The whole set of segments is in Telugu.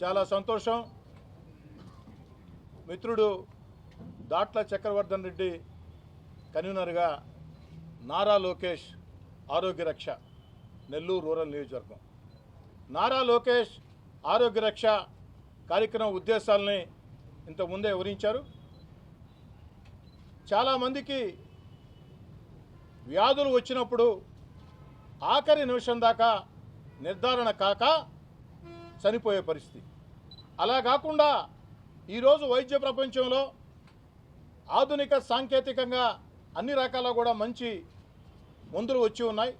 చాలా సంతోషం. మిత్రుడు దాట్ల చక్రవర్ధన్ రెడ్డి కన్వీనర్గా నారా లోకేష్ ఆరోగ్య రక్ష నెల్లూరు రూరల్ నియోజకవర్గం. నారా లోకేష్ ఆరోగ్య రక్ష కార్యక్రమం ఉద్దేశాలని ఇంతకుముందే వివరించారు. చాలామందికి వ్యాధులు వచ్చినప్పుడు ఆఖరి నిమిషం దాకా నిర్ధారణ కాక చనిపోయే పరిస్థితి. అలా కాకుండా ఈరోజు వైద్య ప్రపంచంలో ఆధునిక సాంకేతికంగా అన్ని రకాల కూడా మంచి మందులు వచ్చి ఉన్నాయి,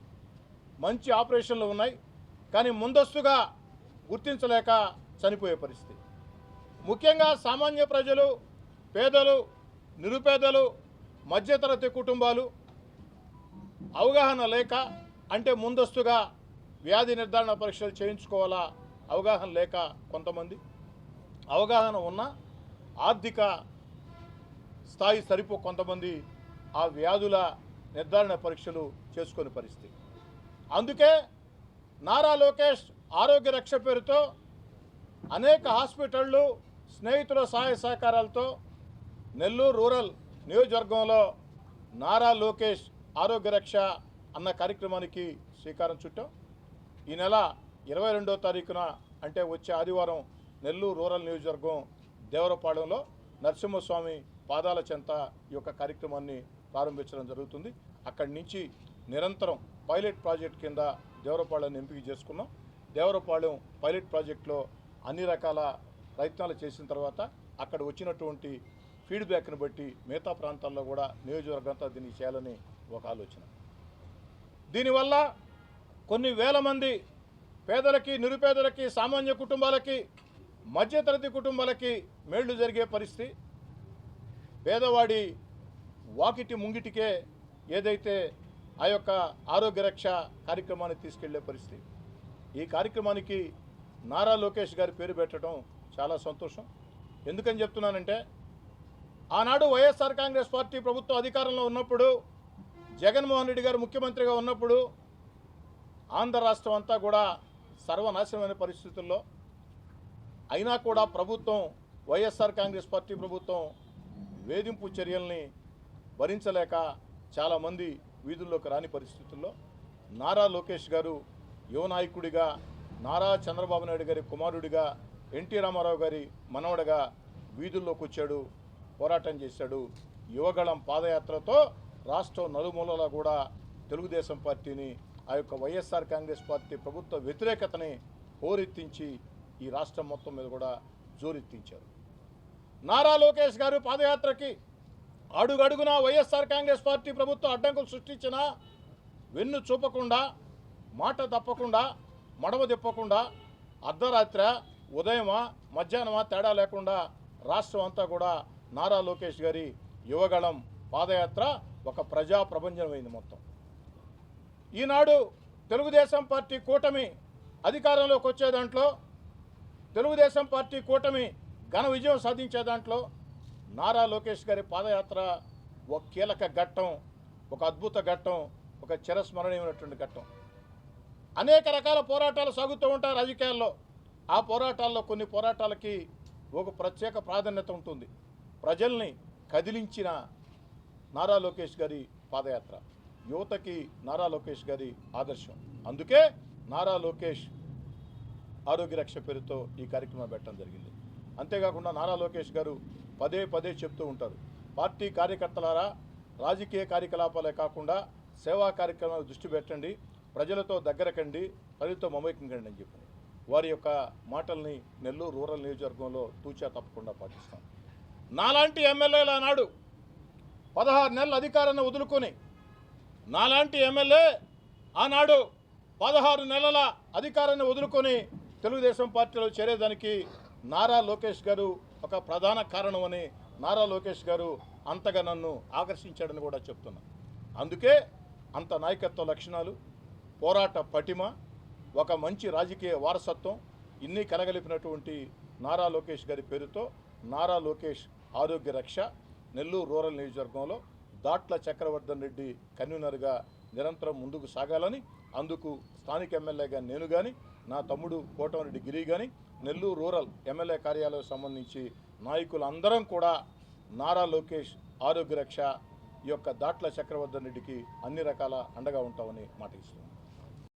మంచి ఆపరేషన్లు ఉన్నాయి. కానీ ముందస్తుగా గుర్తించలేక చనిపోయే పరిస్థితి. ముఖ్యంగా సామాన్య ప్రజలు, పేదలు, నిరుపేదలు, మధ్యతరగతి కుటుంబాలు అవగాహన లేక, అంటే ముందస్తుగా వ్యాధి నిర్ధారణ పరీక్షలు చేయించుకోవాలా అవగాహన లేక, కొంతమంది అవగాహన ఉన్న ఆర్థిక స్థాయి సరిపో కొంతమంది ఆ వ్యాధుల నిర్ధారణ పరీక్షలు చేసుకునే పరిస్థితి. అందుకే నారా లోకేష్ ఆరోగ్య రక్ష పేరుతో అనేక హాస్పిటళ్ళు స్నేహితుల సహాయ సహకారాలతో నెల్లూరు రూరల్ నియోజకవర్గంలో నారా లోకేష్ ఆరోగ్య రక్ష అన్న కార్యక్రమానికి శ్రీకారం చుట్టాం. ఈ నెల 22వ తారీఖున అంటే వచ్చే ఆదివారం నెల్లూరు రూరల్ నియోజకవర్గం దేవరపాళెంలో నరసింహస్వామి పాదాల చెంత ఈ యొక్క కార్యక్రమాన్ని ప్రారంభించడం జరుగుతుంది. అక్కడి నుంచి నిరంతరం పైలట్ ప్రాజెక్ట్ కింద దేవరపాళెం ఎంపిక చేసుకున్నాం. దేవరపాళెం పైలట్ ప్రాజెక్టులో అన్ని రకాల ప్రయత్నాలు చేసిన తర్వాత అక్కడ వచ్చినటువంటి ఫీడ్బ్యాక్ని బట్టి మిగతా ప్రాంతాల్లో కూడా నియోజకవర్గంతో దీన్ని చేయాలని ఒక ఆలోచన. దీనివల్ల కొన్ని వేల మంది పేదలకి, నిరుపేదలకి, సామాన్య కుటుంబాలకి, మధ్యతరగతి కుటుంబాలకి మేళ్లు జరిగే పరిస్థితి. పేదవాడి వాకిటి ముంగిటికే ఏదైతే ఆ యొక్క ఆరోగ్య రక్ష కార్యక్రమాన్ని తీసుకెళ్లే పరిస్థితి. ఈ కార్యక్రమానికి నారా లోకేష్ గారి పేరు పెట్టడం చాలా సంతోషం. ఎందుకని చెప్తున్నానంటే, ఆనాడు వైఎస్ఆర్ కాంగ్రెస్ పార్టీ ప్రభుత్వం అధికారంలో ఉన్నప్పుడు, జగన్మోహన్ రెడ్డి గారు ముఖ్యమంత్రిగా ఉన్నప్పుడు ఆంధ్ర రాష్ట్రం అంతా కూడా సర్వనాశనమైన పరిస్థితుల్లో అయినా కూడా ప్రభుత్వం, వైఎస్ఆర్ కాంగ్రెస్ పార్టీ ప్రభుత్వం వేధింపు చర్యల్ని భరించలేక చాలామంది వీధుల్లోకి రాని పరిస్థితుల్లో నారా లోకేష్ గారు యువ నాయకుడిగా, నారా చంద్రబాబు నాయుడు గారి కుమారుడిగా, ఎన్టీ రామారావు గారి మనవడగా వీధుల్లోకి వచ్చాడు, పోరాటం చేశాడు. యువగళం పాదయాత్రతో రాష్ట్రం నలుమూలలా కూడా తెలుగుదేశం పార్టీని, ఆ యొక్క వైఎస్ఆర్ కాంగ్రెస్ పార్టీ ప్రభుత్వ వ్యతిరేకతని హోరెత్తించి ఈ రాష్ట్రం మొత్తం మీద కూడా జోరెత్తించారు. నారా లోకేష్ గారు పాదయాత్రకి అడుగడుగున వైఎస్ఆర్ కాంగ్రెస్ పార్టీ ప్రభుత్వం అడ్డంకులు సృష్టించినా వెన్ను చూపకుండా, మాట తప్పకుండా, మడమ తిప్పకుండా, అర్ధరాత్రి, ఉదయమా, మధ్యాహ్నమా తేడా లేకుండా రాష్ట్రం అంతా కూడా నారా లోకేష్ గారి యువగళం పాదయాత్ర ఒక ప్రజా ప్రపంచమైంది మొత్తం. ఈనాడు తెలుగుదేశం పార్టీ కూటమి అధికారంలోకి వచ్చే దాంట్లో, తెలుగుదేశం పార్టీ కూటమి ఘన విజయం సాధించే దాంట్లో నారా లోకేష్ గారి పాదయాత్ర ఒక కీలక ఘట్టం, ఒక అద్భుత ఘట్టం, ఒక చిరస్మరణీయమైనటువంటి ఘట్టం. అనేక రకాల పోరాటాలు సాగుతూ ఉంటాయి రాజకీయాల్లో. ఆ పోరాటాల్లో కొన్ని పోరాటాలకి ఒక ప్రత్యేక ప్రాధాన్యత ఉంటుంది. ప్రజల్ని కదిలించిన నారా లోకేష్ గారి పాదయాత్ర యువతకి నారా లోకేష్ గారి ఆదర్శం. అందుకే నారా లోకేష్ ఆరోగ్య రక్ష పేరుతో ఈ కార్యక్రమం పెట్టడం జరిగింది. అంతేకాకుండా నారా లోకేష్ గారు పదే పదే చెప్తూ ఉంటారు, పార్టీ కార్యకర్తలారా, రాజకీయ కార్యకలాపాలే కాకుండా సేవా కార్యక్రమాలు దృష్టి పెట్టండి, ప్రజలతో దగ్గరకండి, ప్రజలతో మమేకండి అని చెప్పి వారి యొక్క మాటల్ని నెల్లూరు రూరల్ నియోజకవర్గంలో తూచా తప్పకుండా పాటిస్తాం. నాలాంటి ఎమ్మెల్యేల నాడు 16 నెలల అధికారాన్ని వదులుకొని, నాలాంటి ఎమ్మెల్యే ఆనాడు 16 నెలల అధికారాన్ని వదులుకొని తెలుగుదేశం పార్టీలో చేరేదానికి నారా లోకేష్ గారు ఒక ప్రధాన కారణమని, నారా లోకేష్ గారు అంతగా నన్ను ఆకర్షించాడని కూడా చెప్తున్నా. అందుకే అంత నాయకత్వ లక్షణాలు, పోరాట పటిమ, ఒక మంచి రాజకీయ వారసత్వం ఇన్ని కలగలిపినటువంటి నారా లోకేష్ గారి పేరుతో నారా లోకేష్ ఆరోగ్య రక్ష నెల్లూరు రూరల్ నియోజకవర్గంలో దాట్ల చక్రవర్ధన్ రెడ్డి కన్వీనర్గా నిరంతరం ముందుకు సాగాలని, అందుకు స్థానిక ఎమ్మెల్యేగా నేను కానీ, నా తమ్ముడు కోటమిరెడ్డి గిరి కానీ, నెల్లూరు రూరల్ ఎమ్మెల్యే కార్యాలయం సంబంధించి నాయకులందరం కూడా నారా లోకేష్ ఆరోగ్య రక్ష ఈ యొక్క దాట్ల చక్రవర్ధన్ రెడ్డికి అన్ని రకాల అండగా ఉంటామని మాట ఇస్తున్నాం.